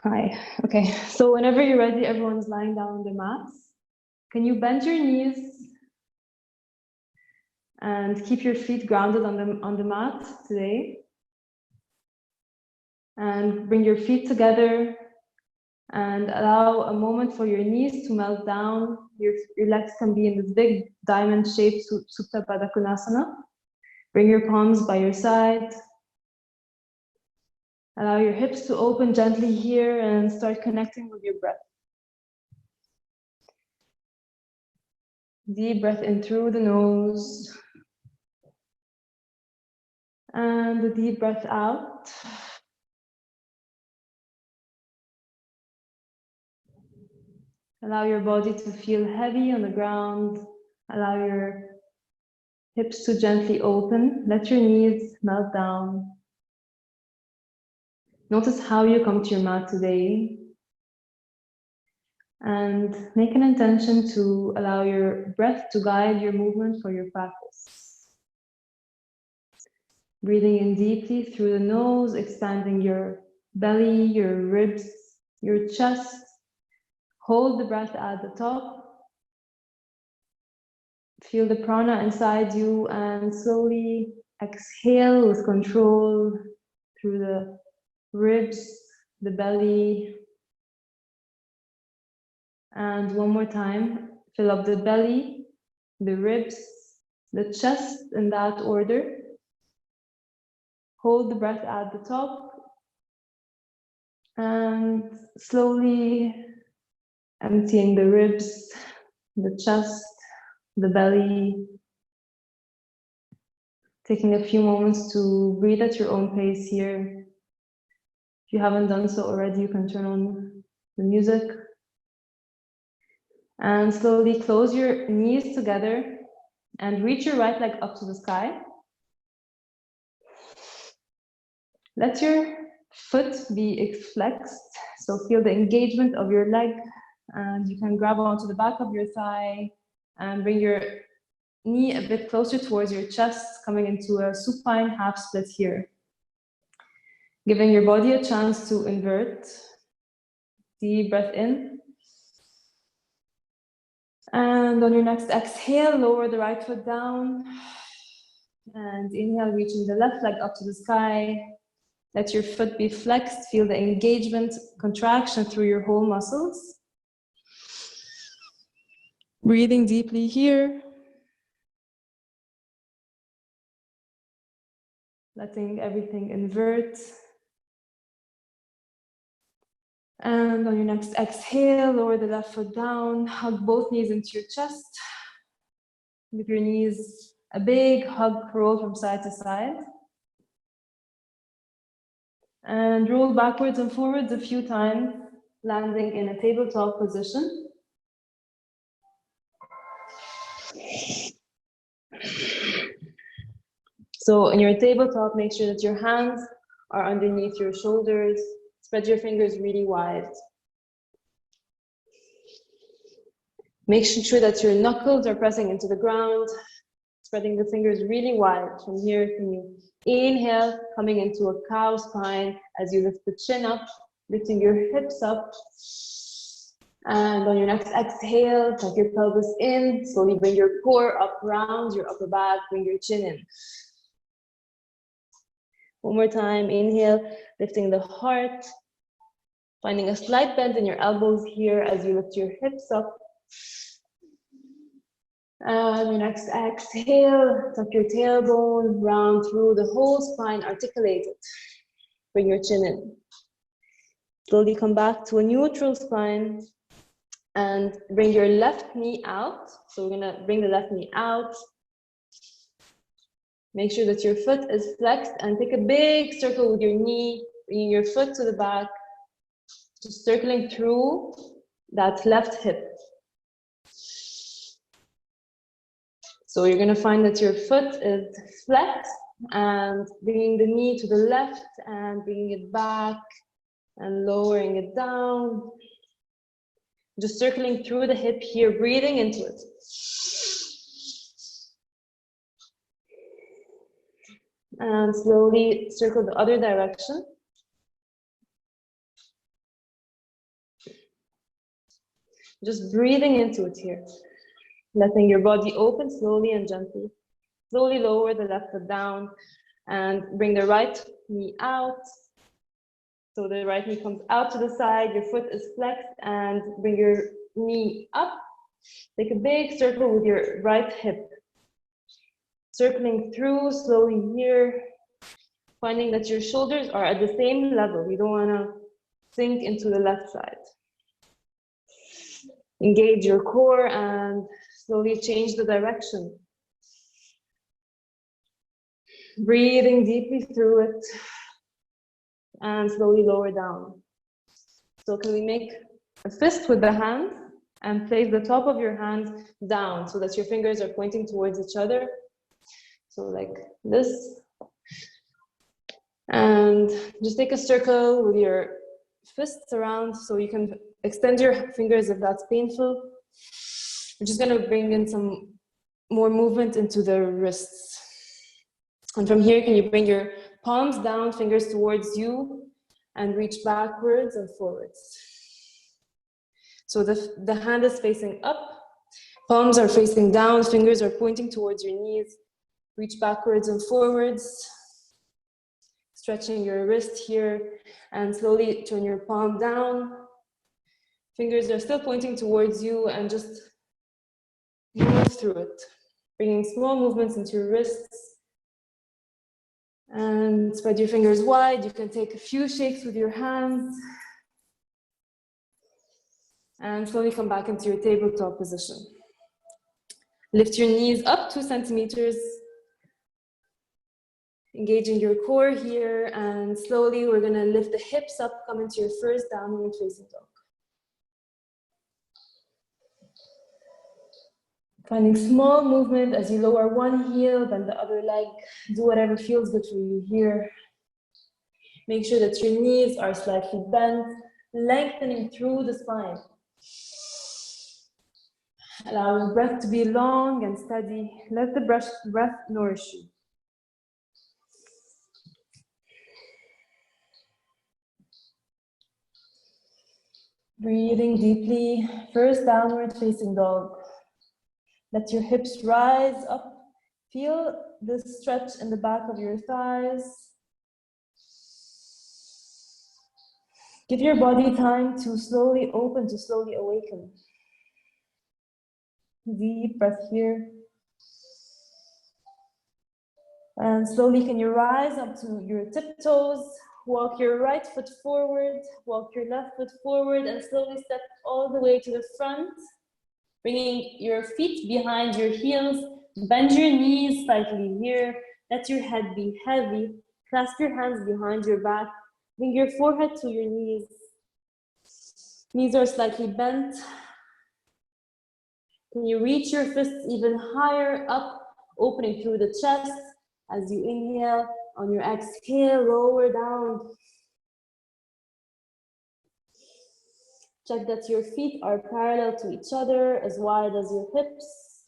Hi. Okay, so whenever you're ready, everyone's lying down on their mats. Can you bend your knees and keep your feet grounded on the mat today? And bring your feet together and allow a moment for your knees to melt down. Your legs can be in this big diamond shape, Supta Pada Konasana. Bring your palms by your side. Allow your hips to open gently here and start connecting with your breath. Deep breath in through the nose. And a deep breath out. Allow your body to feel heavy on the ground. Allow your hips to gently open. Let your knees melt down. Notice how you come to your mat today. And make an intention to allow your breath to guide your movement for your practice. Breathing in deeply through the nose, expanding your belly, your ribs, your chest. Hold the breath at the top. Feel the prana inside you and slowly exhale with control through the ribs, the belly. And one more time, fill up the belly, the ribs, the chest in that order. Hold the breath at the top and slowly emptying the ribs, the chest, the belly. Taking a few moments to breathe at your own pace here. If you haven't done so already, you can turn on the music. And slowly close your knees together and reach your right leg up to the sky. Let your foot be flexed, so feel the engagement of your leg, and you can grab onto the back of your thigh and bring your knee a bit closer towards your chest, coming into a supine half split here. Giving your body a chance to invert. Deep breath in. And on your next exhale, lower the right foot down. And inhale, reaching the left leg up to the sky. Let your foot be flexed. Feel the engagement, contraction through your whole muscles. Breathing deeply here. Letting everything invert. And on your next exhale, lower the left foot down. Hug both knees into your chest. Give your knees a big hug, roll from side to side. And roll backwards and forwards a few times, landing in a tabletop position. So in your tabletop, make sure that your hands are underneath your shoulders. Spread your fingers really wide. Make sure that your knuckles are pressing into the ground, spreading the fingers really wide. From here, can you inhale, coming into a cow spine as you lift the chin up, lifting your hips up. And on your next exhale, tuck your pelvis in, slowly bring your core up, round your upper back, bring your chin in. One more time, inhale, lifting the heart, finding a slight bend in your elbows here as you lift your hips up. And your next exhale, tuck your tailbone, round through the whole spine, articulate it. Bring your chin in. Slowly come back to a neutral spine and bring your left knee out. So we're gonna bring the left knee out. Make sure that your foot is flexed and take a big circle with your knee, bringing your foot to the back, just circling through that left hip. So you're gonna find that your foot is flexed and bringing the knee to the left and bringing it back and lowering it down. Just circling through the hip here, breathing into it. And slowly circle the other direction. Just breathing into it here. Letting your body open slowly and gently. Slowly lower the left foot down and bring the right knee out. So the right knee comes out to the side, your foot is flexed, and bring your knee up. Take a big circle with your right hip. Circling through slowly here, finding that your shoulders are at the same level. You don't want to sink into the left side. Engage your core and slowly change the direction. Breathing deeply through it and slowly lower down. So can we make a fist with the hands and place the top of your hands down so that your fingers are pointing towards each other? So like this. And just take a circle with your fists around so you can extend your fingers if that's painful. We're just going to bring in some more movement into the wrists. And from here, can you bring your palms down, fingers towards you, and reach backwards and forwards. So the hand is facing up, palms are facing down, fingers are pointing towards your knees. Reach backwards and forwards. Stretching your wrist here, and slowly turn your palm down. Fingers are still pointing towards you, and just move through it. Bringing small movements into your wrists. And spread your fingers wide. You can take a few shakes with your hands. And slowly come back into your tabletop position. Lift your knees up 2 centimeters. Engaging your core here, and slowly we're going to lift the hips up, come into your first downward facing dog. Finding small movement as you lower one heel, bend the other leg, do whatever feels good for you here. Make sure that your knees are slightly bent, lengthening through the spine. Allow your breath to be long and steady. Let the breath nourish you. Breathing deeply, first downward facing dog. Let your hips rise up. Feel the stretch in the back of your thighs. Give your body time to slowly open, to slowly awaken. Deep breath here. And slowly can you rise up to your tiptoes. Walk your right foot forward, walk your left foot forward, and slowly step all the way to the front. Bringing your feet behind your heels, bend your knees slightly here, let your head be heavy, clasp your hands behind your back, bring your forehead to your knees. Knees are slightly bent. Can you reach your fists even higher up, opening through the chest as you inhale. On your exhale, lower down. Check that your feet are parallel to each other, as wide as your hips.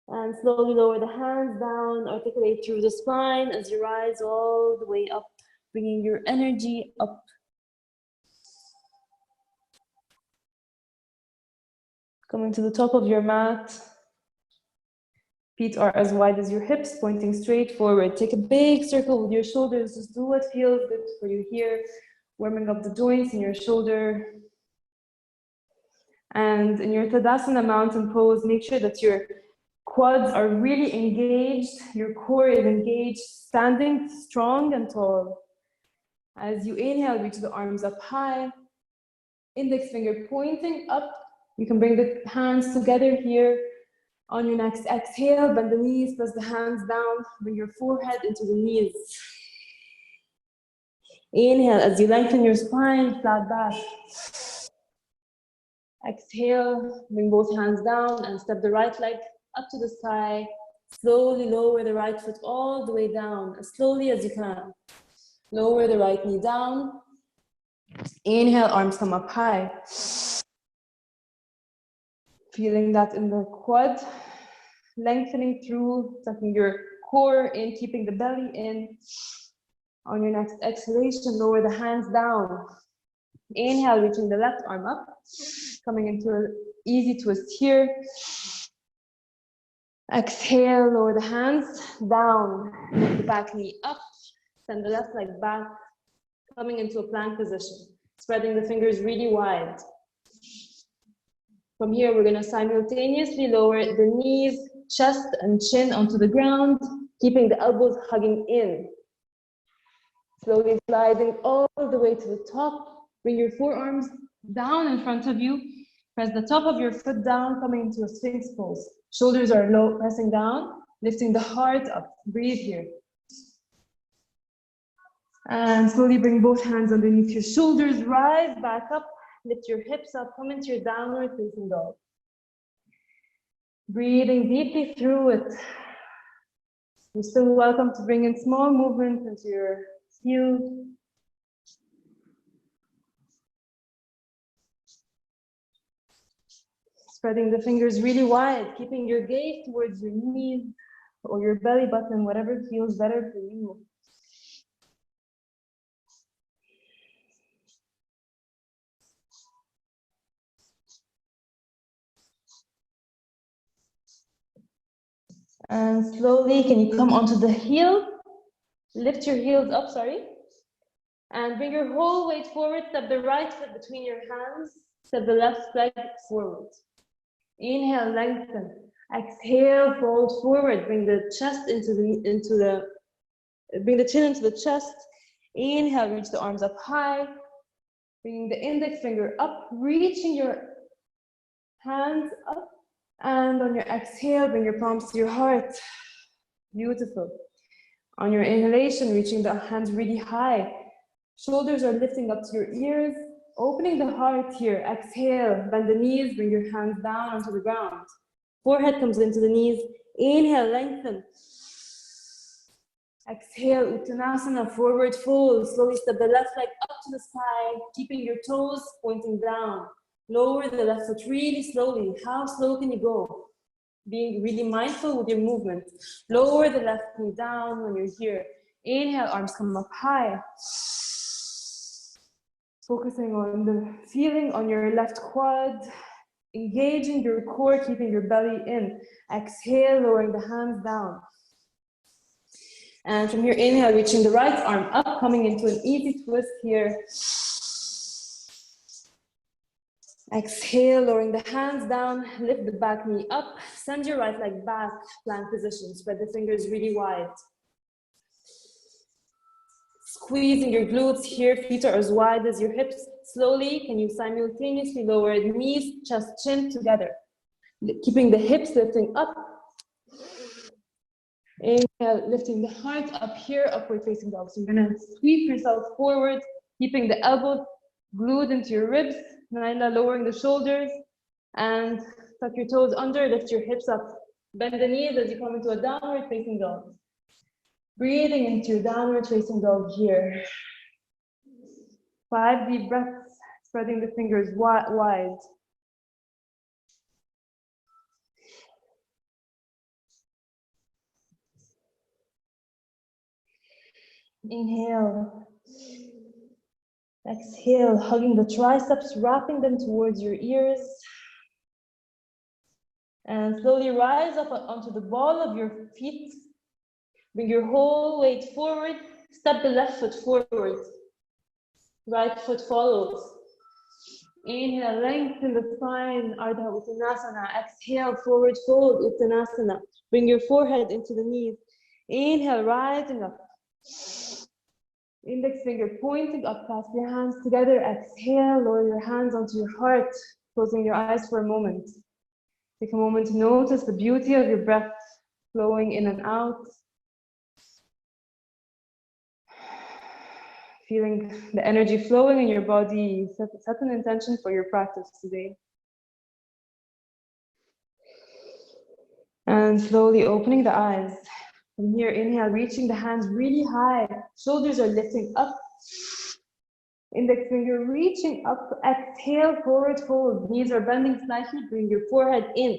And slowly lower the hands down, articulate through the spine as you rise all the way up, bringing your energy up. Coming to the top of your mat. Feet are as wide as your hips, pointing straight forward. Take a big circle with your shoulders. Just do what feels good for you here. Warming up the joints in your shoulder. And in your Tadasana mountain pose, make sure that your quads are really engaged. Your core is engaged, standing strong and tall. As you inhale, reach the arms up high. Index finger pointing up. You can bring the hands together here. On your next exhale, bend the knees, press the hands down, bring your forehead into the knees. Inhale as you lengthen your spine, flat back. Exhale, bring both hands down and step the right leg up to the sky. Slowly lower the right foot all the way down, as slowly as you can. Lower the right knee down. Inhale, arms come up high. Feeling that in the quad, lengthening through, tucking your core in, keeping the belly in. On your next exhalation, lower the hands down. Inhale, reaching the left arm up, coming into an easy twist here. Exhale, lower the hands down, lift the back knee up, send the left leg back, coming into a plank position, spreading the fingers really wide. From here, we're going to simultaneously lower the knees, chest, and chin onto the ground, keeping the elbows hugging in. Slowly sliding all the way to the top. Bring your forearms down in front of you. Press the top of your foot down, coming into a Sphinx pose. Shoulders are low, pressing down, lifting the heart up. Breathe here. And slowly bring both hands underneath your shoulders. Rise back up. Lift your hips up. Come into your downward facing dog. Breathing deeply through it. You're still welcome to bring in small movements into your heels. Spreading the fingers really wide, keeping your gaze towards your knees or your belly button, whatever feels better for you. And slowly, can you come onto the heel? Lift your heels up, sorry. And bring your whole weight forward. Step the right foot between your hands. Step the left leg forward. Inhale, lengthen. Exhale, fold forward. Bring the chest bring the chin into the chest. Inhale, reach the arms up high. Bringing the index finger up, reaching your hands up. And on your exhale, bring your palms to your heart. Beautiful. On your inhalation, reaching the hands really high. Shoulders are lifting up to your ears. Opening the heart here. Exhale, bend the knees, bring your hands down onto the ground. Forehead comes into the knees. Inhale, lengthen. Exhale, Uttanasana, forward fold. Slowly step the left leg up to the sky, keeping your toes pointing down. Lower the left foot really slowly. How slow can you go? Being really mindful with your movement. Lower the left knee down when you're here. Inhale, arms come up high. Focusing on the feeling on your left quad. Engaging your core, keeping your belly in. Exhale, lowering the hands down. And from here, inhale, reaching the right arm up, coming into an easy twist here. Exhale, lowering the hands down, lift the back knee up, send your right leg back, plank position, spread the fingers really wide. Squeezing your glutes here, feet are as wide as your hips. Slowly, can you simultaneously lower the knees, chest, chin together. Keeping the hips lifting up. Inhale, lifting the heart up here, upward facing dog. So you're gonna sweep yourself forward, keeping the elbows glued into your ribs. Naila, lowering the shoulders and tuck your toes under, lift your hips up. Bend the knees as you come into a downward facing dog. Breathing into your downward facing dog here. 5 deep breaths, spreading the fingers wide. Inhale. Exhale, hugging the triceps, wrapping them towards your ears. And slowly rise up onto the ball of your feet. Bring your whole weight forward. Step the left foot forward. Right foot follows. Inhale, lengthen the spine, Ardha Uttanasana. Exhale, forward fold, Uttanasana. Bring your forehead into the knees. Inhale, rising up. Index finger pointing up, clasp your hands together. Exhale, lower your hands onto your heart, closing your eyes for a moment. Take a moment to notice the beauty of your breath flowing in and out. Feeling the energy flowing in your body. Set an intention for your practice today. And slowly opening the eyes. From here, inhale, reaching the hands really high. Shoulders are lifting up. Index finger reaching up. Exhale, forward fold. Knees are bending slightly. Bring your forehead in.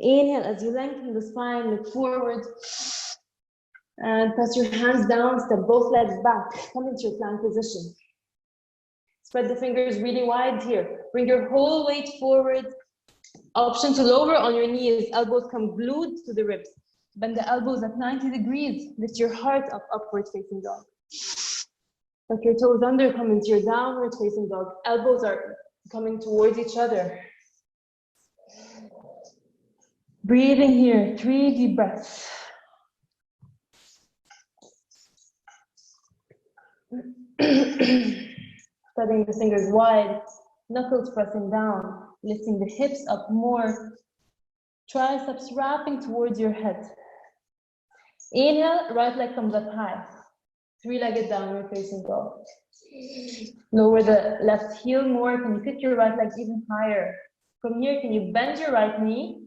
Inhale as you lengthen the spine, look forward. And press your hands down, step both legs back. Come into your plank position. Spread the fingers really wide here. Bring your whole weight forward. Option to lower on your knees. Elbows come glued to the ribs. Bend the elbows at 90 degrees. Lift your heart up, upward facing dog. Tuck your toes under, come into your downward facing dog. Elbows are coming towards each other. Breathing here, 3 deep breaths. Spreading the fingers wide, knuckles pressing down, lifting the hips up more, triceps wrapping towards your head. Inhale, right leg comes up high, 3-legged downward facing dog. Lower the left heel more, can you pick your right leg even higher? From here, can you bend your right knee?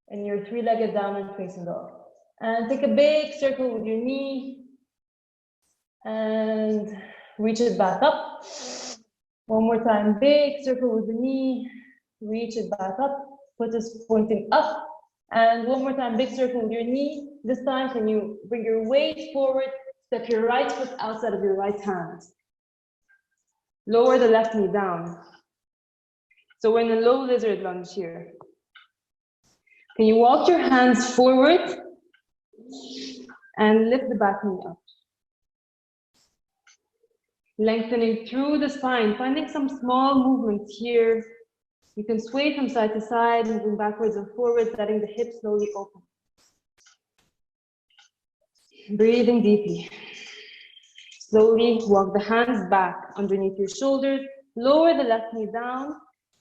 And your 3-legged downward facing dog. And take a big circle with your knee, and reach it back up. One more time, big circle with the knee, reach it back up, foot is pointing up. And one more time, big circle with your knee. This time, can you bring your weight forward, step your right foot outside of your right hand. Lower the left knee down. So we're in a low lizard lunge here. Can you walk your hands forward and lift the back knee up? Lengthening through the spine, finding some small movements here. You can sway from side to side, moving backwards and forwards, letting the hips slowly open. Breathing deeply. Slowly walk the hands back underneath your shoulders, lower the left knee down,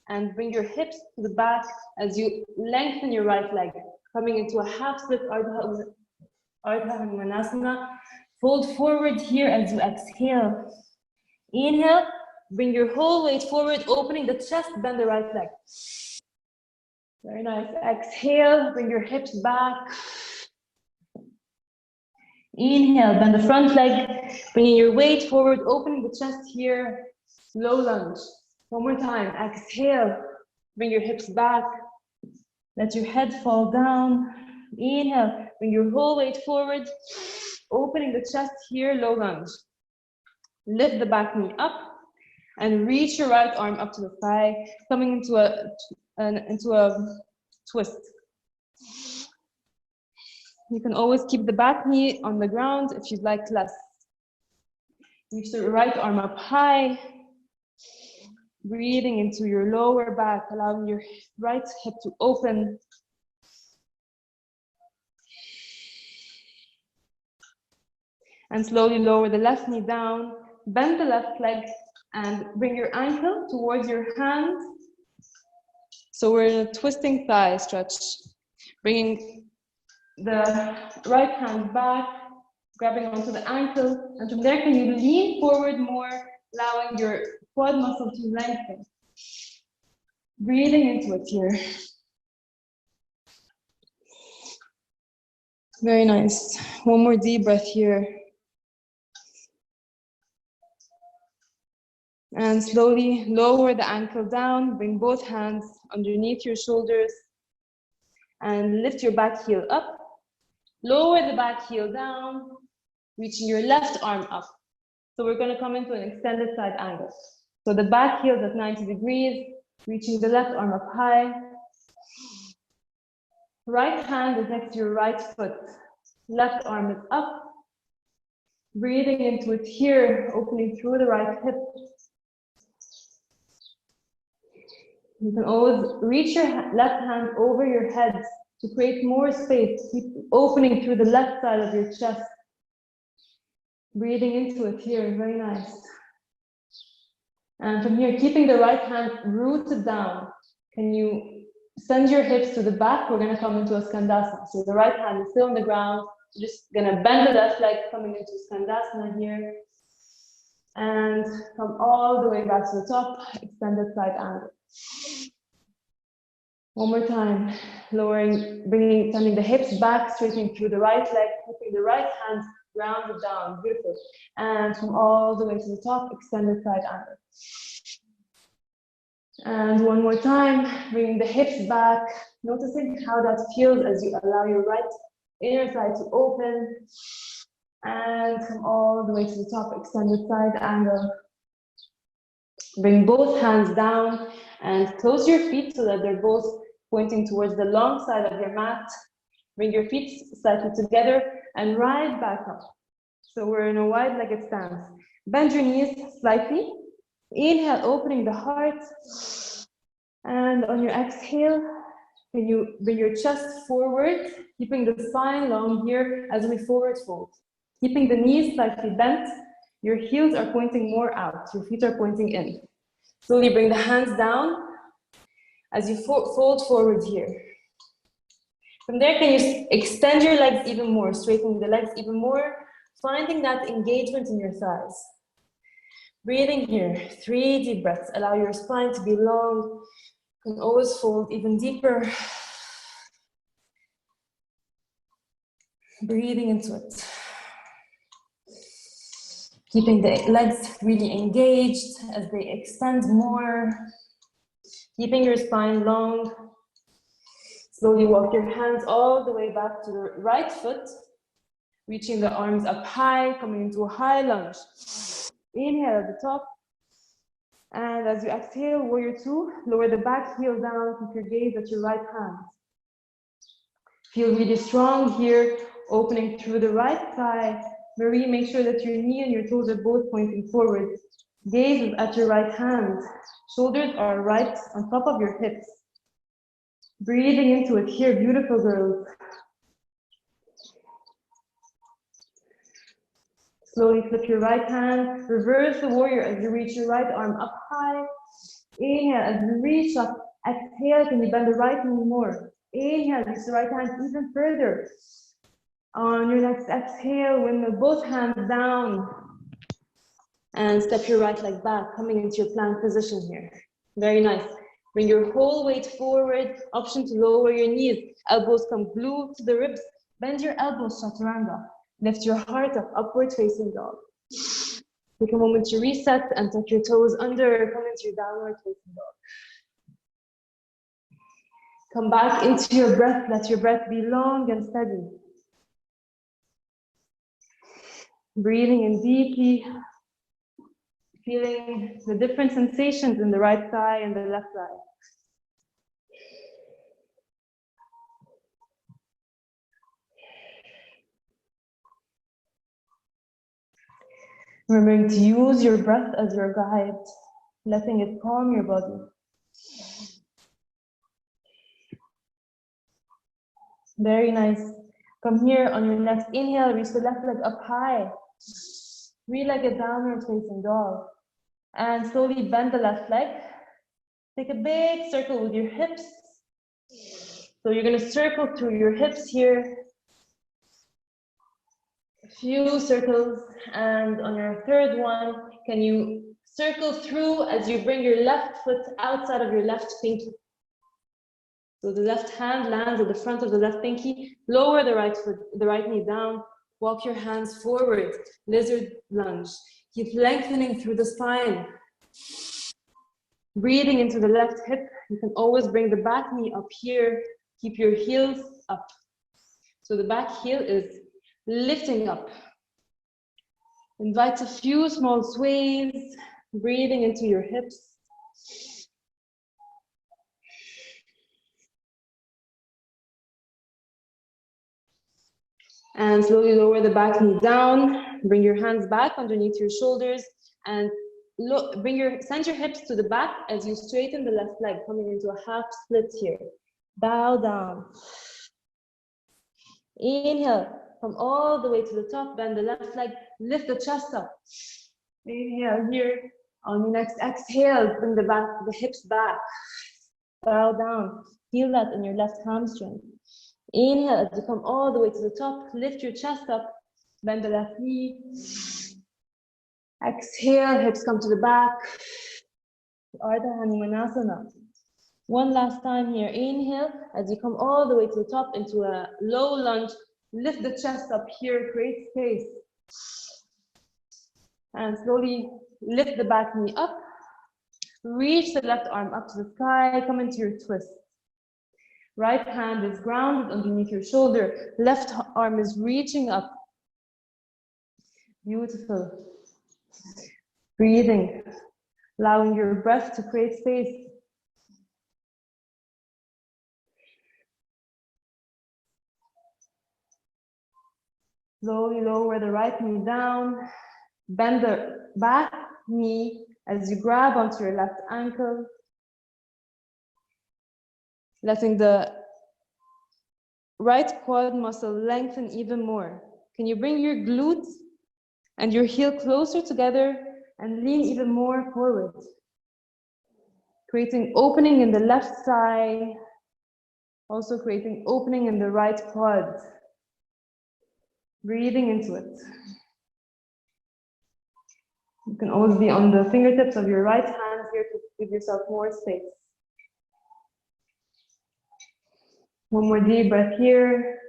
and bring your hips to the back as you lengthen your right leg, coming into a half split Ardha Manasana. Fold forward here as you exhale. Inhale, bring your whole weight forward, opening the chest, bend the right leg. Very nice. Exhale, bring your hips back. Inhale, bend the front leg, bringing your weight forward, opening the chest here. Low lunge. One more time. Exhale, bring your hips back. Let your head fall down. Inhale, bring your whole weight forward, opening the chest here. Low lunge. Lift the back knee up and reach your right arm up to the thigh, coming into a twist. You can always keep the back knee on the ground if you'd like less. Reach the right arm up high, breathing into your lower back, allowing your right hip to open. And slowly lower the left knee down. Bend the left leg and bring your ankle towards your hand. So we're in a twisting thigh stretch. Bringing the right hand back, grabbing onto the ankle. And from there, can you lean forward more, allowing your quad muscle to lengthen. Breathing into it here. Very nice. One more deep breath here. And slowly lower the ankle down, bring both hands underneath your shoulders and lift your back heel up. Lower the back heel down, reaching your left arm up. So we're gonna come into an extended side angle. So the back heel is at 90 degrees, reaching the left arm up high. Right hand is next to your right foot. Left arm is up. Breathing into it here, opening through the right hip. You can always reach your left hand over your head to create more space. Keep opening through the left side of your chest. Breathing into it here, very nice. And from here, keeping the right hand rooted down. Can you send your hips to the back? We're gonna come into a Skandasana. So the right hand is still on the ground. You're just gonna bend the left leg, coming into Skandasana here. And come all the way back to the top, extended side angle. One more time, lowering, sending the hips back, straightening through the right leg, keeping the right hand grounded down, beautiful. And from all the way to the top, extended side angle. And one more time, bringing the hips back, noticing how that feels as you allow your right inner side to open. And come all the way to the top, extended side angle. Bring both hands down and close your feet so that they're both pointing towards the long side of your mat. Bring your feet slightly together and ride back up. So we're in a wide-legged stance. Bend your knees slightly. Inhale, opening the heart. And on your exhale, can you bring your chest forward, keeping the spine long here as we forward fold. Keeping the knees slightly bent, your heels are pointing more out, your feet are pointing in. Slowly bring the hands down as you fold forward here. From there, can you extend your legs even more, straighten the legs even more, finding that engagement in your thighs. Breathing here, 3 deep breaths. Allow your spine to be long. You can always fold even deeper. Breathing into it. Keeping the legs really engaged as they extend more. Keeping your spine long. Slowly walk your hands all the way back to the right foot. Reaching the arms up high, coming into a high lunge. Inhale at the top. And as you exhale, warrior 2, lower the back heel down, keep your gaze at your right hand. Feel really strong here, opening through the right thigh. Marie, make sure that your knee and your toes are both pointing forward. Gaze is at your right hand. Shoulders are right on top of your hips. Breathing into it here, beautiful girls. Slowly flip your right hand, reverse the warrior as you reach your right arm up high. Inhale, as you reach up, exhale, can you bend the right knee more? Inhale, reach the right hand even further. On your next exhale, windmill both hands down. And step your right leg back, coming into your plank position here. Very nice. Bring your whole weight forward, option to lower your knees. Elbows come glued to the ribs. Bend your elbows, chaturanga. Lift your heart up, upward facing dog. Take a moment to reset and tuck your toes under, come into your downward facing dog. Come back into your breath, let your breath be long and steady. Breathing in deeply, feeling the different sensations in the right thigh and the left thigh. Remembering to use your breath as your guide, letting it calm your body. Very nice. Come here on your next inhale, reach the left leg up high. Three-legged downward facing dog. And slowly bend the left leg. Take a big circle with your hips. So you're going to circle through your hips here. A few circles. And on your third one, can you circle through as you bring your left foot outside of your left pinky. So the left hand lands at the front of the left pinky. Lower the right foot, the right knee down. Walk your hands forward. Lizard lunge. Keep lengthening through the spine. Breathing into the left hip. You can always bring the back knee up here. Keep your heels up. So the back heel is lifting up. Invite a few small sways. Breathing into your hips. And slowly lower the back knee down. Bring your hands back underneath your shoulders and send your hips to the back as you straighten the left leg, coming into a half split here. Bow down. Inhale, come all the way to the top, bend the left leg, lift the chest up. Inhale here. On your next exhale, bring the hips back. Bow down. Feel that in your left hamstring. Inhale as you come all the way to the top, lift your chest up, bend the left knee. Exhale, hips come to the back. Ardha Hanumanasana. One last time here, inhale as you come all the way to the top into a low lunge, lift the chest up here, create space. And slowly lift the back knee up, reach the left arm up to the sky, come into your twist. Right hand is grounded underneath your shoulder. Left arm is reaching up. Beautiful. Breathing. allowing your breath to create space. Slowly lower the right knee down, bend the back knee as you grab onto your left ankle, letting the right quad muscle lengthen even more. Can you bring your glutes and your heel closer together and lean even more forward? Creating opening in the left thigh, also creating opening in the right quad. Breathing into it. You can always be on the fingertips of your right hand here to give yourself more space. One more deep breath here.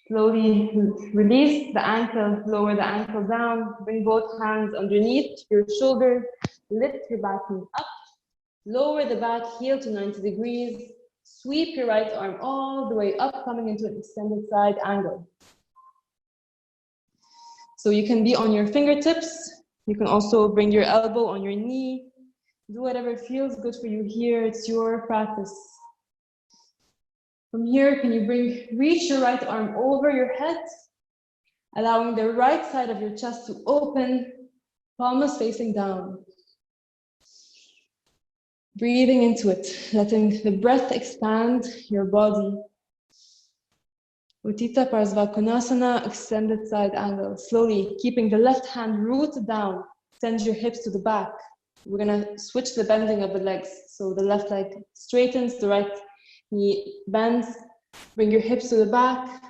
Slowly release the ankle, lower the ankle down, bring both hands underneath your shoulder, lift your back knee up, lower the back heel to 90 degrees, sweep your right arm all the way up, coming into an extended side angle. So you can be on your fingertips. You can also bring your elbow on your knee. Do whatever feels good for you here. It's your practice. From here, can you reach your right arm over your head, allowing the right side of your chest to open, palms facing down. Breathing into it, letting the breath expand your body. Utthita Parsvakonasana, extended side angle. Slowly, keeping the left hand rooted down, send your hips to the back. We're gonna switch the bending of the legs. So the left leg straightens, the right knee bends. Bring your hips to the back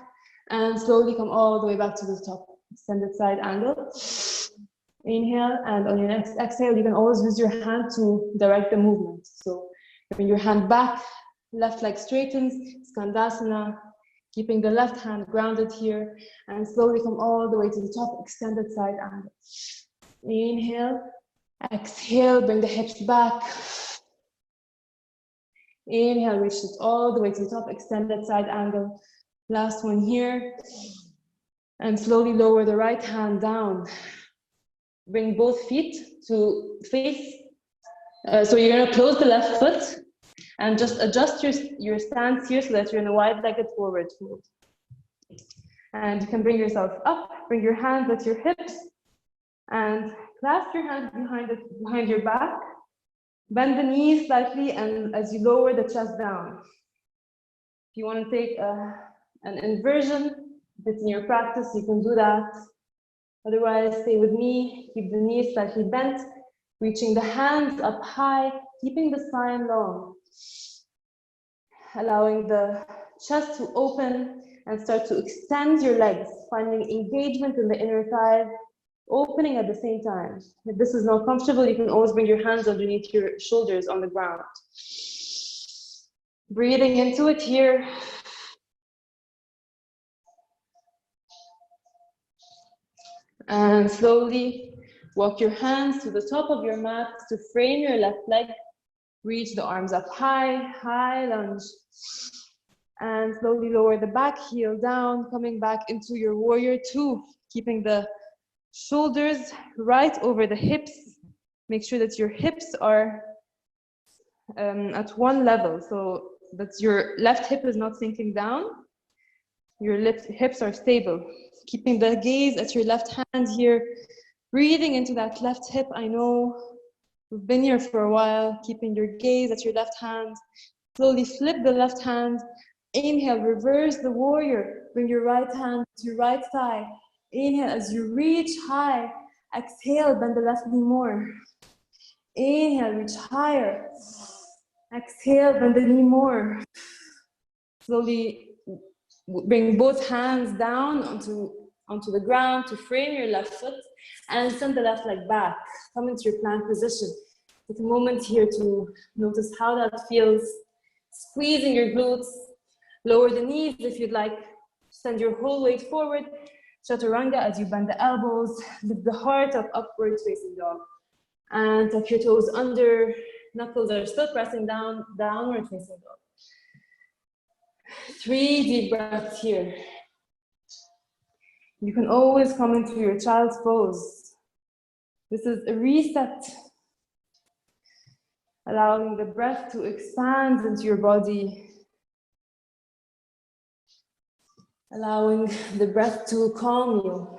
and slowly come all the way back to the top. Extended side angle. Inhale, and on your next exhale, you can always use your hand to direct the movement. So bring your hand back, left leg straightens, Skandasana, keeping the left hand grounded here, and slowly come all the way to the top, extended side angle. Inhale, exhale, bring the hips back. Inhale, reach it all the way to the top, extended side angle. Last one here. And slowly lower the right hand down. Bring both feet to face. So you're gonna close the left foot and just adjust your stance here so that you're in a wide-legged forward fold. And you can bring yourself up, bring your hands at your hips, and clasp your hands behind your back. Bend the knees slightly, and as you lower the chest down. If you want to take an inversion, if it's in your practice, you can do that. Otherwise, stay with me, keep the knees slightly bent, reaching the hands up high, keeping the spine long. Allowing the chest to open and start to extend your legs, finding engagement in the inner thigh, opening at the same time. If this is not comfortable, you can always bring your hands underneath your shoulders on the ground. Breathing into it here. And slowly walk your hands to the top of your mat to frame your left leg. Reach the arms up high, high lunge. And slowly lower the back heel down, coming back into your warrior two, keeping the shoulders right over the hips. Make sure that your hips are at one level, so that your left hip is not sinking down. Your hips are stable. Keeping the gaze at your left hand here. Breathing into that left hip. I know we've been here for a while. Keeping your gaze at your left hand. Slowly flip the left hand. Inhale, reverse the warrior. Bring your right hand to your right thigh. Inhale as you reach high. Exhale, bend the left knee more. Inhale, reach higher. Exhale, bend the knee more. Slowly bring both hands down onto the ground to frame your left foot and send the left leg back. Come into your plank position. Take a moment here to notice how that feels. Squeezing your glutes. Lower the knees if you'd like. Send your whole weight forward. Chaturanga as you bend the elbows. Lift the heart up, upward facing dog. And tuck your toes under. Knuckles are still pressing down, downward facing dog. 3 deep breaths here. You can always come into your child's pose. This is a reset allowing the breath to expand into your body, allowing the breath to calm you.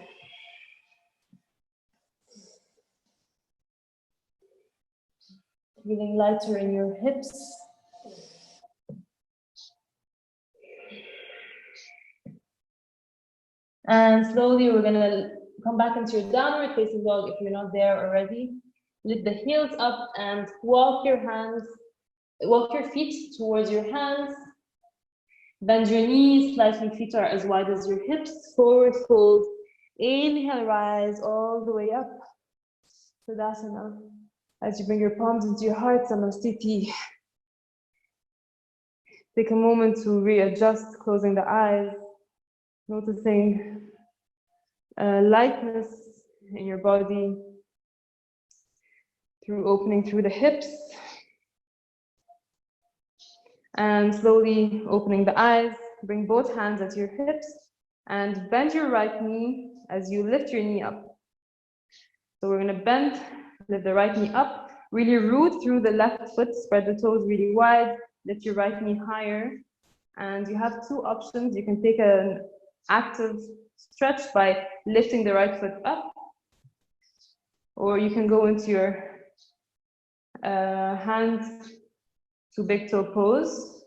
Feeling lighter in your hips. And slowly we're gonna come back into your downward facing dog if you're not there already. Lift the heels up and walk your feet towards your hands. Bend your knees, slightly, feet are as wide as your hips. Forward fold. Inhale, rise all the way up. Tadasana. As you bring your palms into your heart, Samasthiti. Take a moment to readjust, closing the eyes, noticing lightness in your body through opening through the hips. And slowly opening the eyes, bring both hands at your hips and bend your right knee as you lift your knee up. So we're gonna bend, lift the right knee up, really root through the left foot, spread the toes really wide, lift your right knee higher. And you have two options. You can take an active stretch by lifting the right foot up, or you can go into your hands to big toe pose.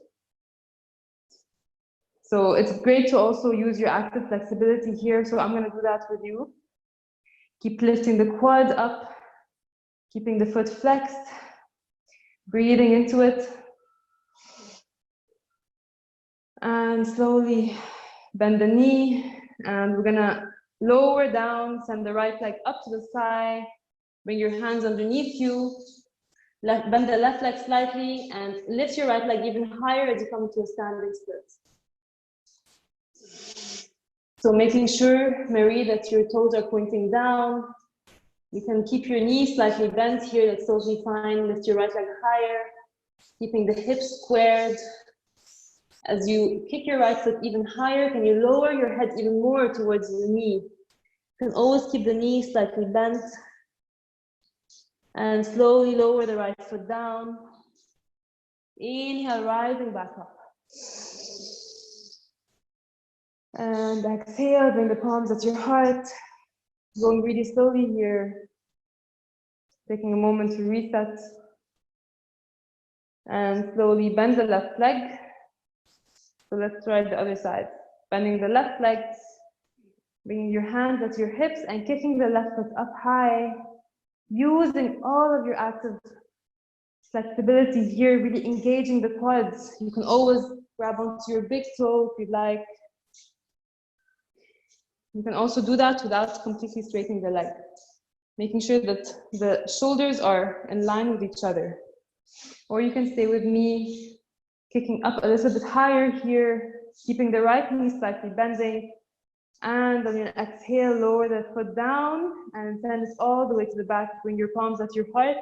So it's great to also use your active flexibility here. So I'm going to do that with you. Keep lifting the quad up, keeping the foot flexed, breathing into it. And slowly bend the knee. And we're going to lower down, send the right leg up to the side. Bring your hands underneath you. Bend the left leg slightly and lift your right leg even higher as you come to a standing split. So making sure, Marie, that your toes are pointing down. You can keep your knees slightly bent here, that's totally fine. Lift your right leg higher, keeping the hips squared. As you kick your right foot even higher, can you lower your head even more towards your knee? You can always keep the knee slightly bent. And slowly lower the right foot down. Inhale, rising back up. And exhale, bring the palms at your heart. Going really slowly here. Taking a moment to reset. And slowly bend the left leg. So let's try the other side. Bending the left leg. Bringing your hands at your hips and kicking the left foot up high. Using all of your active flexibility here, really engaging the quads. You can always grab onto your big toe if you'd like. You can also do that without completely straightening the leg, making sure that the shoulders are in line with each other. Or you can stay with me, kicking up a little bit higher here, keeping the right knee slightly bending. And on your exhale, lower the foot down and send it all the way to the back. Bring your palms at your heart.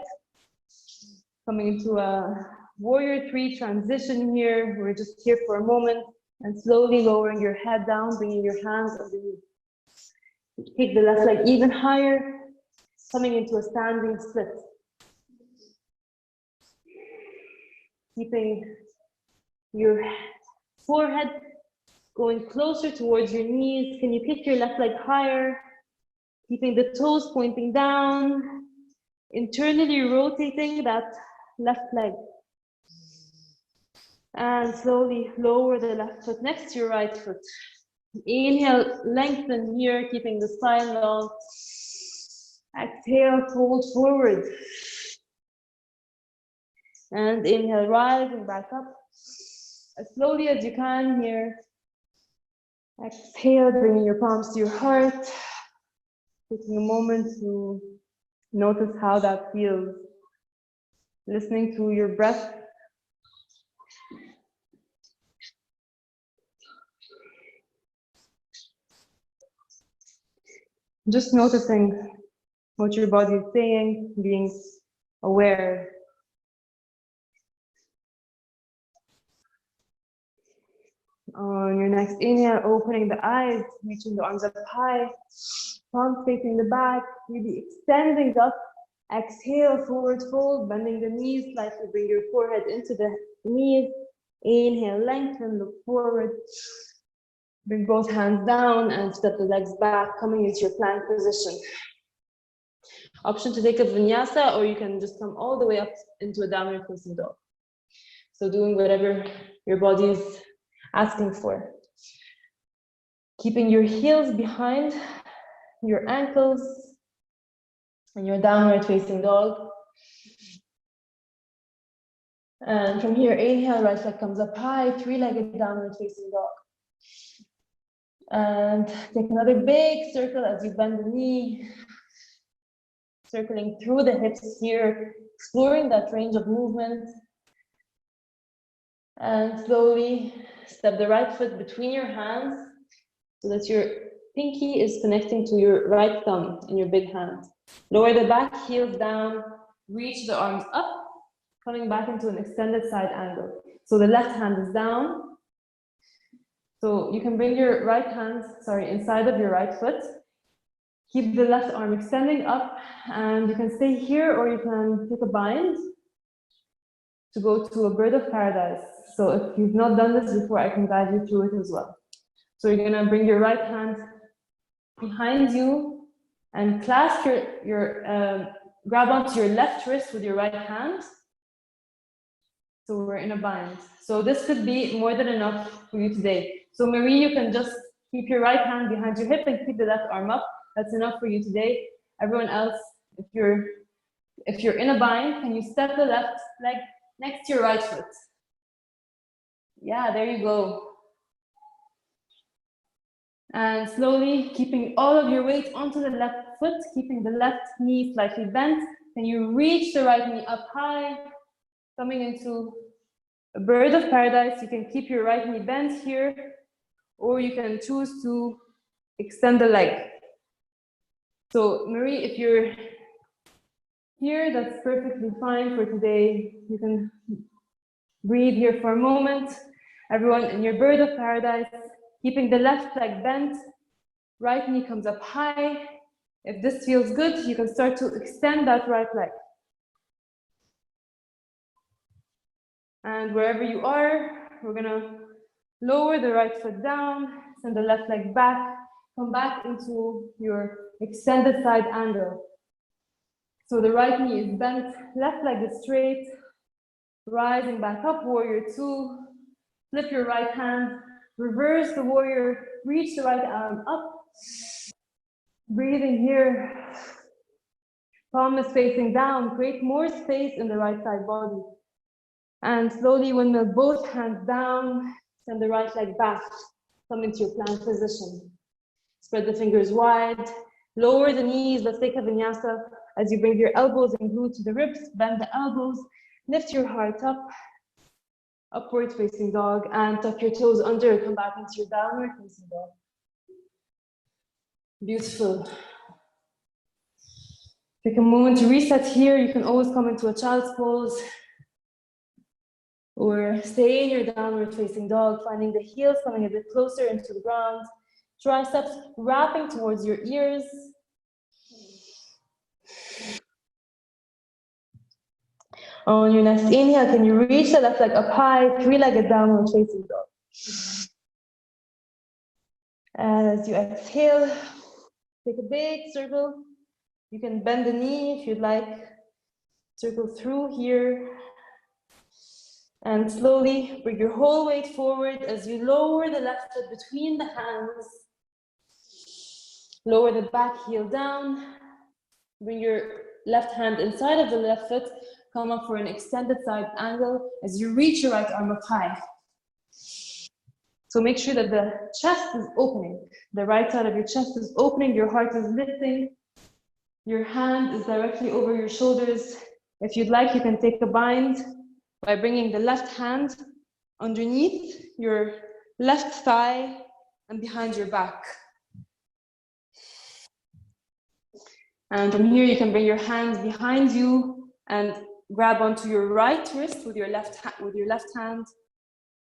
Coming into a warrior three transition here. We're just here for a moment and slowly lowering your head down, bringing your hands underneath. Kick the left leg even higher, coming into a standing split. Keeping your forehead going closer towards your knees. Can you kick your left leg higher? Keeping the toes pointing down, internally rotating that left leg. And slowly lower the left foot next to your right foot. Inhale, lengthen here, keeping the spine long. Exhale, fold forward. And inhale, rising back up. As slowly as you can here. Exhale, bringing your palms to your heart. Taking a moment to notice how that feels. Listening to your breath. Just noticing what your body is saying, being aware. On your next inhale, opening the eyes, reaching the arms up high, palms facing the back, really extending up Exhale, forward fold, bending the knees slightly, bring your forehead into the knees. Inhale, lengthen, look forward. Bring both hands down and step the legs back, coming into your plank position. Option to take a vinyasa, or you can just come all the way up into a downward facing dog. So doing whatever your body is asking for. Keeping your heels behind your ankles and your downward facing dog. And from here, inhale, right leg comes up high, three-legged downward facing dog. And take another big circle as you bend the knee, circling through the hips here, exploring that range of movement. And slowly step the right foot between your hands so that your pinky is connecting to your right thumb in your big hand. Lower the back, heels down, reach the arms up, coming back into an extended side angle. So the left hand is down. So you can bring your right hand, inside of your right foot. Keep the left arm extending up, and you can stay here or you can take a bind to go to a bird of paradise. So if you've not done this before, I can guide you through it as well. So you're gonna bring your right hand behind you and clasp grab onto your left wrist with your right hand. So we're in a bind. So this could be more than enough for you today. So Marie, you can just keep your right hand behind your hip and keep the left arm up. That's enough for you today. Everyone else, if you're in a bind, can you step the left leg next to your right foot? Yeah, there you go. And slowly keeping all of your weight onto the left foot, keeping the left knee slightly bent. Can you reach the right knee up high, coming into a bird of paradise? You can keep your right knee bent here, or you can choose to extend the leg. So Marie, if you're here, that's perfectly fine for today. You can breathe here for a moment. Everyone in your bird of paradise, keeping the left leg bent, right knee comes up high. If this feels good, you can start to extend that right leg. And wherever you are, we're gonna lower the right foot down, send the left leg back, come back into your extended side angle. So the right knee is bent, left leg is straight, rising back up, warrior two. Flip your right hand, reverse the warrior, reach the right arm up. Breathing here. Palm is facing down, create more space in the right side body. And slowly windmill both hands down, send the right leg back, come into your plank position. Spread the fingers wide, lower the knees, let's take a vinyasa. As you bring your elbows and glute to the ribs, bend the elbows, lift your heart up, upward facing dog, and tuck your toes under, come back into your downward facing dog. Beautiful. Take a moment to reset here. You can always come into a child's pose or stay in your downward facing dog, finding the heels coming a bit closer into the ground, triceps wrapping towards your ears. On your next inhale, can you reach the left leg up high, three-legged downward facing dog. As you exhale, take a big circle. You can bend the knee if you'd like. Circle through here. And slowly bring your whole weight forward as you lower the left foot between the hands. Lower the back heel down. Bring your left hand inside of the left foot. Come up for an extended side angle as you reach your right arm up high. So make sure that the chest is opening. The right side of your chest is opening, your heart is lifting. Your hand is directly over your shoulders. If you'd like, you can take a bind by bringing the left hand underneath your left thigh and behind your back. And from here, you can bring your hands behind you and grab onto your right wrist with your left hand.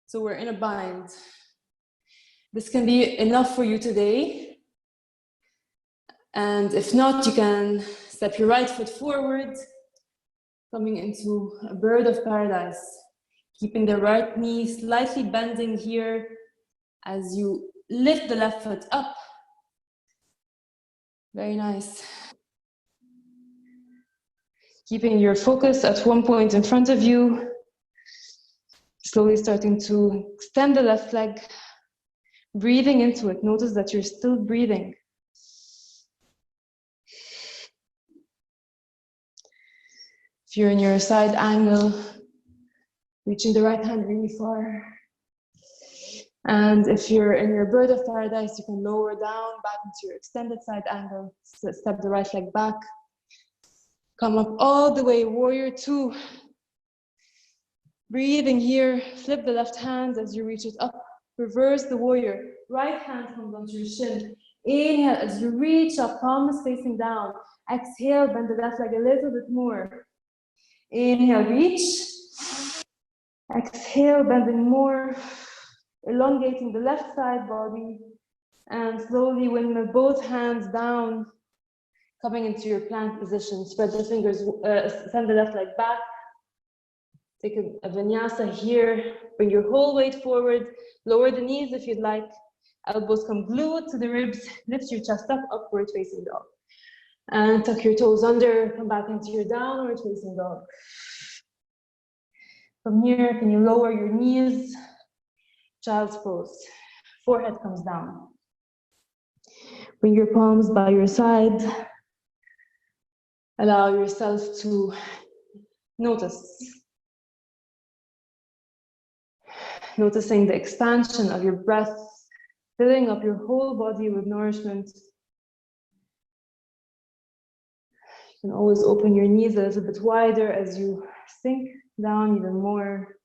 So we're in a bind. This can be enough for you today. And if not, you can Step your right foot forward, coming into a bird of paradise. Keeping the right knee slightly bending here as you lift the left foot up. Very nice. Keeping your focus at one point in front of you. Slowly starting to extend the left leg. Breathing into it. Notice that you're still breathing. If you're in your side angle, reaching the right hand really far. And if you're in your bird of paradise, you can lower down back into your extended side angle. Step the right leg back. Come up all the way, warrior two. Breathing here, flip the left hand as you reach it up. Reverse the warrior. Right hand comes onto your shin. Inhale as you reach up, palms facing down. Exhale, bend the left leg a little bit more. Inhale, reach. Exhale, bending more. Elongating the left side body. And slowly windmill both hands down. Coming into your plank position. Spread the fingers, send the left leg back. Take a vinyasa here. Bring your whole weight forward. Lower the knees if you'd like. Elbows come glued to the ribs. Lift your chest up, upward facing dog. And tuck your toes under. Come back into your downward facing dog. From here, can you lower your knees? Child's pose. Forehead comes down. Bring your palms by your side. Allow yourself to notice. Noticing the expansion of your breath, filling up your whole body with nourishment. You can always open your knees a little bit wider as you sink down even more.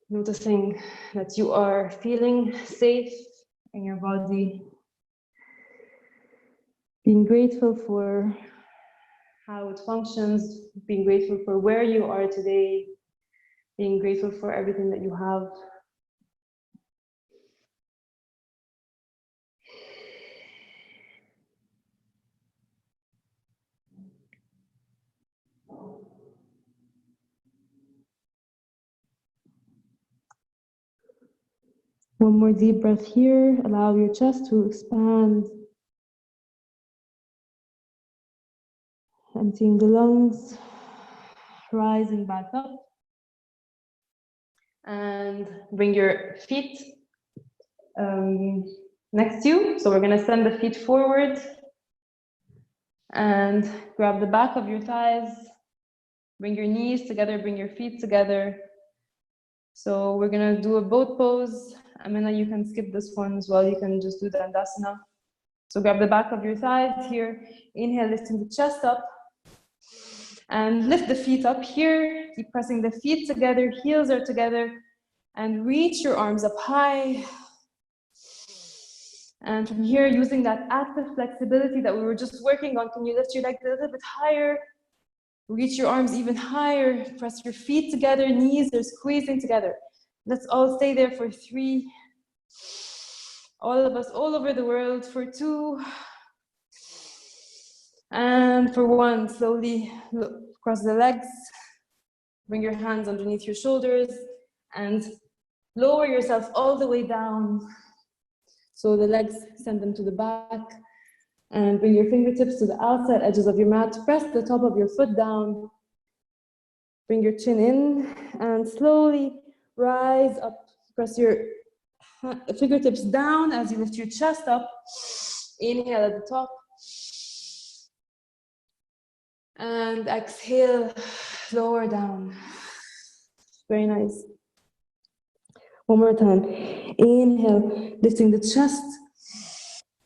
Noticing that you are feeling safe in your body. Being grateful for how it functions, being grateful for where you are today, being grateful for everything that you have. One more deep breath here. Allow your chest to expand. Emptying the lungs, rising back up. And bring your feet next to you. So we're gonna send the feet forward and grab the back of your thighs. Bring your knees together, bring your feet together. So we're gonna do a boat pose. Amina, you can skip this one as well. You can just do the Dandasana. So grab the back of your thighs here. Inhale, lifting the chest up. And lift the feet up here. Keep pressing the feet together, heels are together. And reach your arms up high. And from here, using that active flexibility that we were just working on, can you lift your legs a little bit higher? Reach your arms even higher. Press your feet together, knees are squeezing together. Let's all stay there for 3. All of us all over the world for 2. And for 1, slowly cross the legs. Bring your hands underneath your shoulders and lower yourself all the way down. So the legs, send them to the back. And bring your fingertips to the outside edges of your mat. Press the top of your foot down. Bring your chin in and slowly rise up. Press your fingertips down as you lift your chest up. Inhale at the top. And exhale, lower down. Very nice. One more time. Inhale, lifting the chest.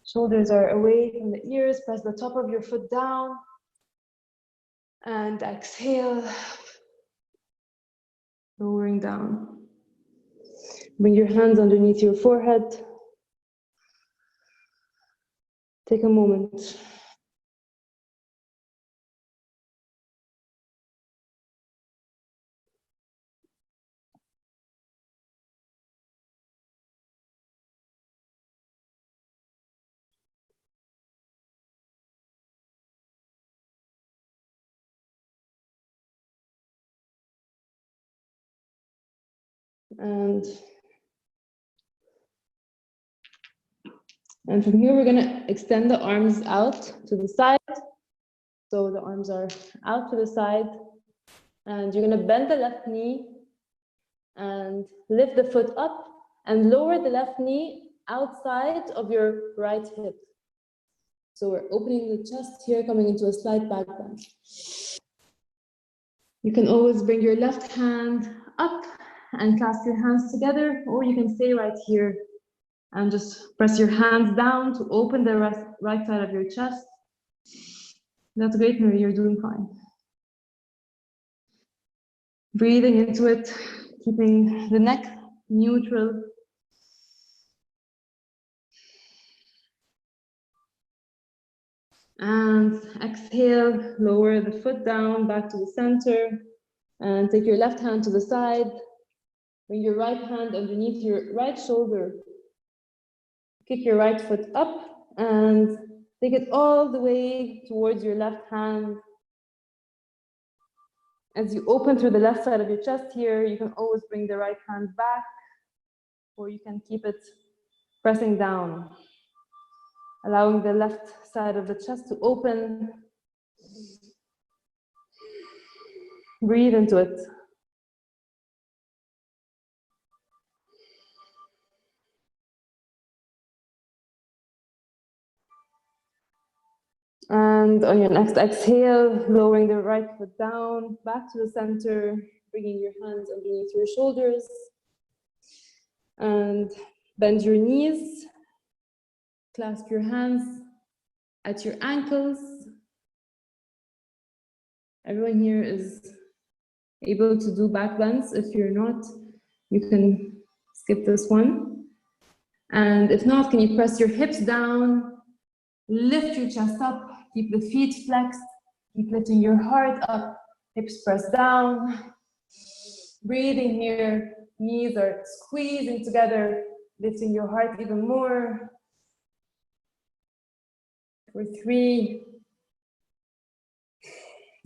Shoulders are away from the ears. Press the top of your foot down. And exhale, lowering down. Bring your hands underneath your forehead. Take a moment. And from here, we're gonna extend the arms out to the side. So the arms are out to the side. And you're gonna bend the left knee and lift the foot up and lower the left knee outside of your right hip. So we're opening the chest here, coming into a slight back bend. You can always bring your left hand up and clasp your hands together, or you can stay right here and just press your hands down to open the right side of your chest. That's great, Marie, you're doing fine. Breathing into it, keeping the neck neutral. And exhale, lower the foot down, back to the center. And take your left hand to the side. Bring your right hand underneath your right shoulder. Kick your right foot up and take it all the way towards your left hand. As you open through the left side of your chest here, you can always bring the right hand back, or you can keep it pressing down, allowing the left side of the chest to open. Breathe into it. And on your next exhale, lowering the right foot down, back to the center, bringing your hands underneath your shoulders. And bend your knees, clasp your hands at your ankles. Everyone here is able to do back bends. If you're not, you can skip this one. And if not, can you press your hips down, lift your chest up, keep the feet flexed, keep lifting your heart up, hips pressed down. Breathing here, knees are squeezing together, lifting your heart even more. For 3,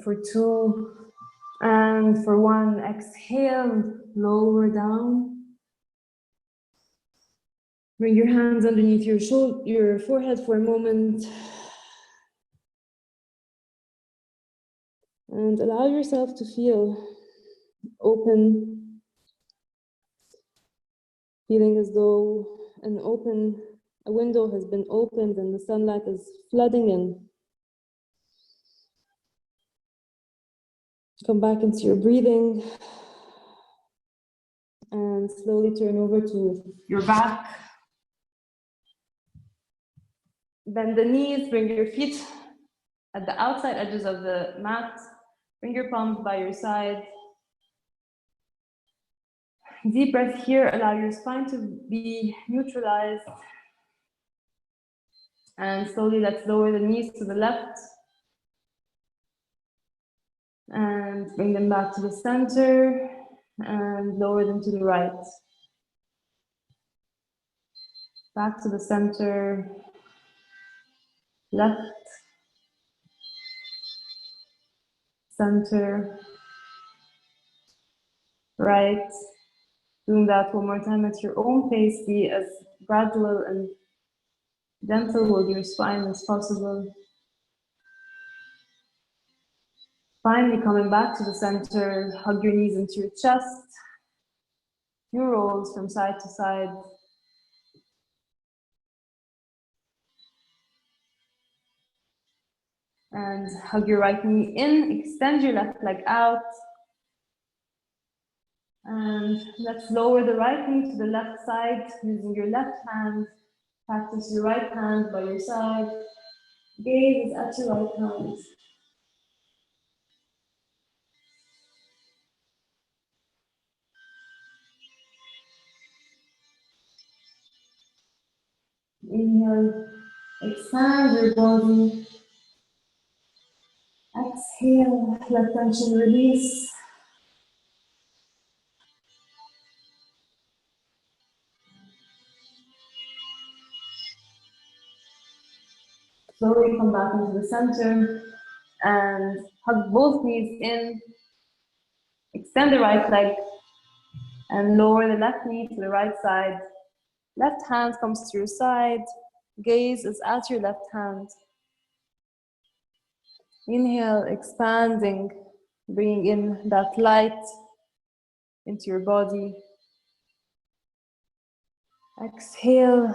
for 2, and for 1, exhale, lower down. Bring your hands underneath your forehead for a moment. And allow yourself to feel open, feeling as though a window has been opened and the sunlight is flooding in. Come back into your breathing and slowly turn over to your back. Bend the knees, bring your feet at the outside edges of the mat. Bring your palms by your side. Deep breath here, allow your spine to be neutralized. And slowly let's lower the knees to the left. And bring them back to the center and lower them to the right. Back to the center, left, center, right. Doing that one more time at your own pace. Be as gradual and gentle with your spine as possible. Finally, coming back to the center, hug your knees into your chest. Few rolls from side to side. And hug your right knee in, extend your left leg out. And let's lower the right knee to the left side using your left hand. Practice your right hand by your side. Gaze at your right hand. Inhale, expand your body. Exhale, let tension release. Slowly come back into the center and hug both knees in. Extend the right leg. And lower the left knee to the right side. Left hand comes to your side. Gaze is at your left hand. Inhale, expanding, bringing in that light into your body. Exhale,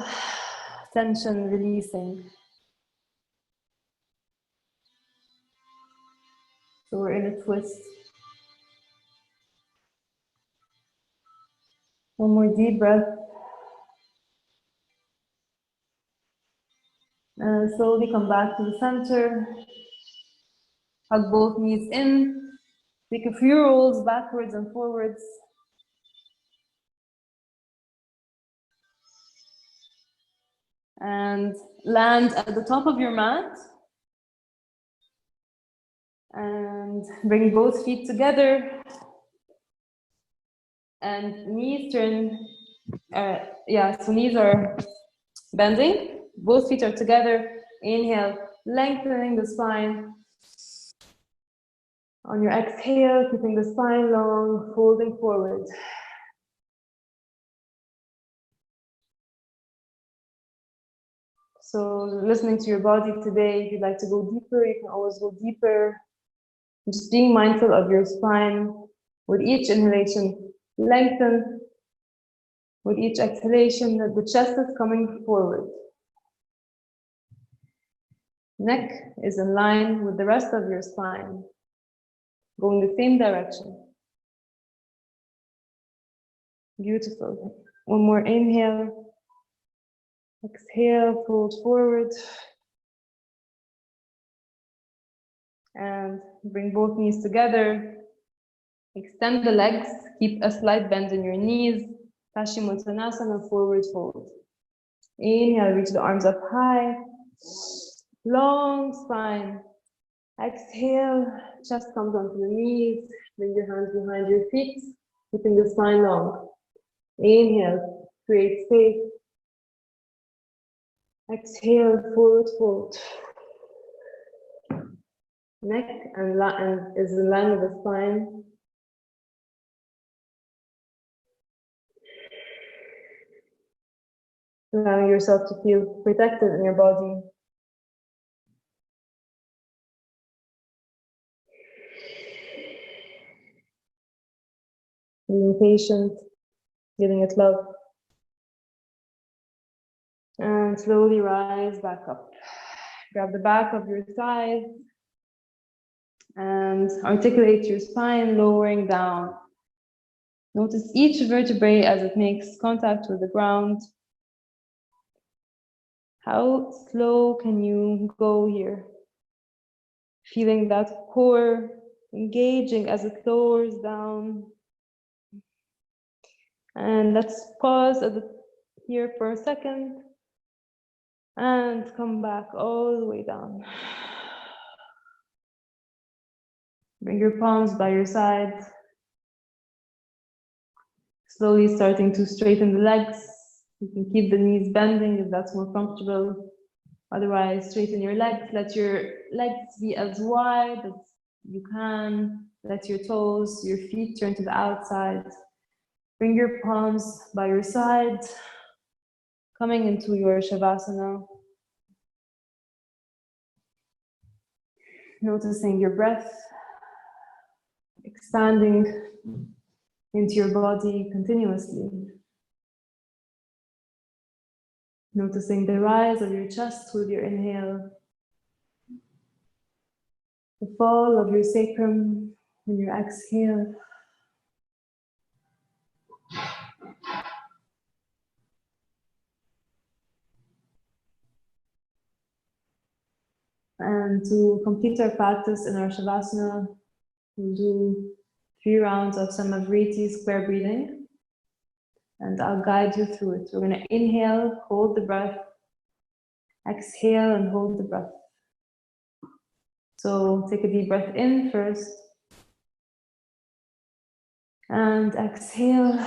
tension releasing. So we're in a twist. One more deep breath. And slowly come back to the center. Hug both knees in. Take a few rolls backwards and forwards. And land at the top of your mat. And bring both feet together. And knees turn, so knees are bending. Both feet are together. Inhale, lengthening the spine. On your exhale, keeping the spine long, folding forward. So listening to your body today, if you'd like to go deeper, you can always go deeper. Just being mindful of your spine. With each inhalation, lengthen. With each exhalation, the chest is coming forward. Neck is in line with the rest of your spine. Go in the same direction. Beautiful. One more inhale. Exhale, fold forward. And bring both knees together. Extend the legs. Keep a slight bend in your knees. Paschimottanasana, forward fold. Inhale, reach the arms up high. Long spine. Exhale, chest comes onto the knees. Bring your hands behind your feet, keeping the spine long. Inhale, create space. Exhale, forward fold. Neck and is in line with the spine. Allowing yourself to feel protected in your body. Being patient, giving it love. And slowly rise back up. Grab the back of your thighs and articulate your spine, lowering down. Notice each vertebrae as it makes contact with the ground. How slow can you go here? Feeling that core engaging as it lowers down. And let's pause here for a second and come back all the way down. Bring your palms by your sides. Slowly starting to straighten the legs. You can keep the knees bending if that's more comfortable. Otherwise, straighten your legs. Let your legs be as wide as you can. Let your toes, your feet turn to the outside. Bring your palms by your side, coming into your Shavasana. Noticing your breath, expanding into your body continuously. Noticing the rise of your chest with your inhale, the fall of your sacrum when you exhale. And to complete our practice in our Shavasana, we'll do 3 rounds of Samavriti square breathing. And I'll guide you through it. We're going to inhale, hold the breath, exhale, and hold the breath. So take a deep breath in first. And exhale.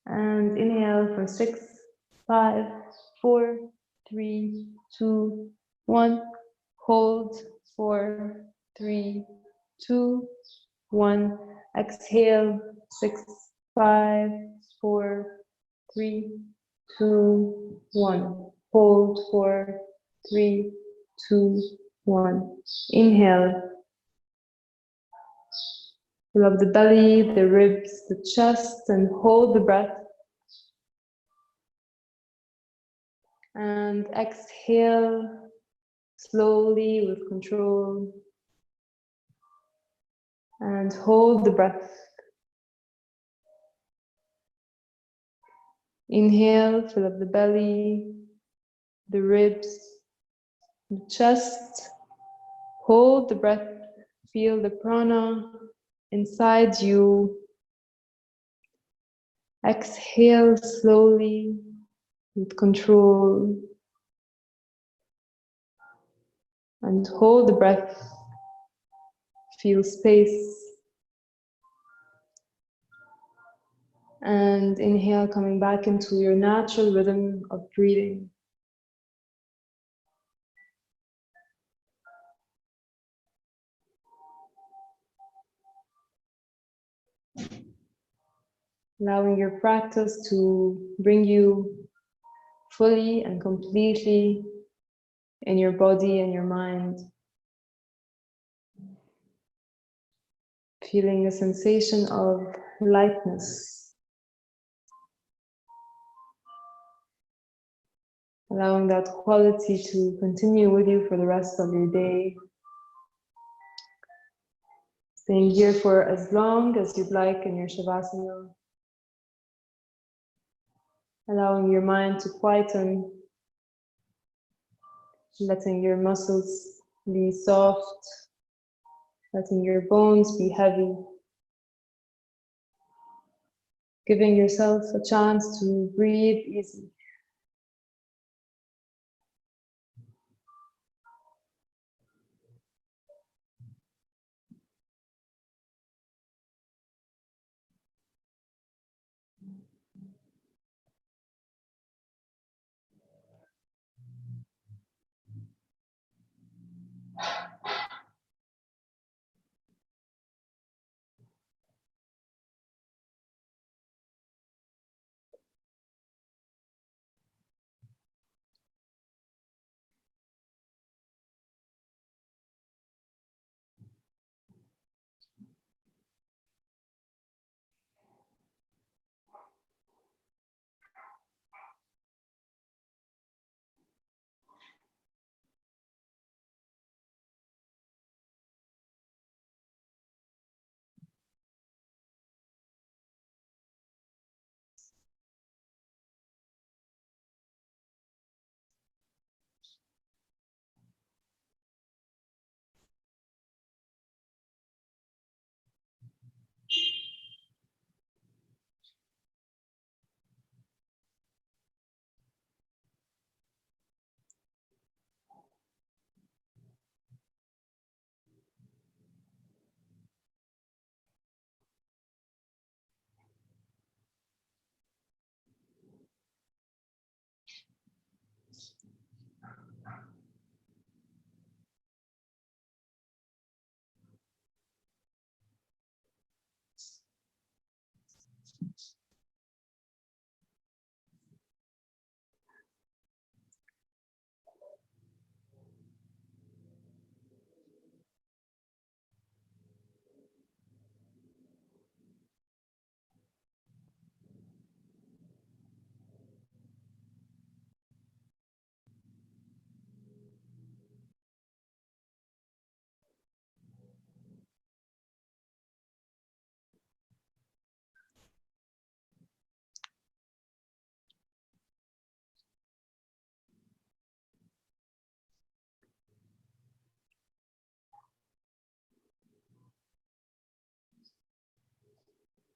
And inhale for 6, 5, 4, 3, 2, 1. Hold 4, 3, 2, 1. Exhale, 6, 5, 4, 3, 2, 1. Hold, 4, 3, 2, 1. Inhale. Fill up the belly, the ribs, the chest, and hold the breath. And exhale slowly with control. And hold the breath. Inhale, fill up the belly, the ribs, the chest. Hold the breath. Feel the prana inside you. Exhale slowly with control. And hold the breath. Feel space. And inhale, coming back into your natural rhythm of breathing. Allowing your practice to bring you fully and completely in your body and your mind. Feeling a sensation of lightness. Allowing that quality to continue with you for the rest of your day. Staying here for as long as you'd like in your Shavasana. Allowing your mind to quieten. Letting your muscles be soft. Letting your bones be heavy. Giving yourself a chance to breathe easy.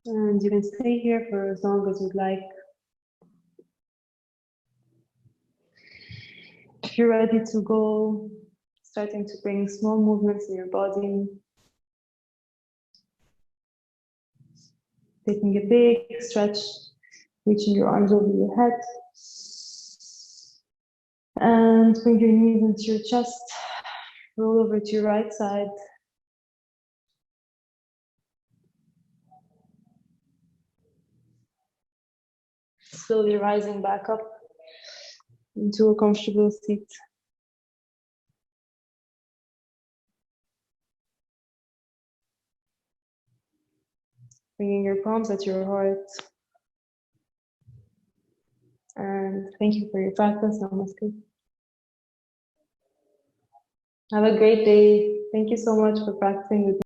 And you can stay here for as long as you'd like. If you're ready to go, starting to bring small movements in your body. Taking a big stretch, reaching your arms over your head. And bring your knees into your chest. Roll over to your right side. Slowly rising back up into a comfortable seat. Bringing your palms at your heart. And thank you for your practice. Namaste. Have a great day. Thank you so much for practicing with me.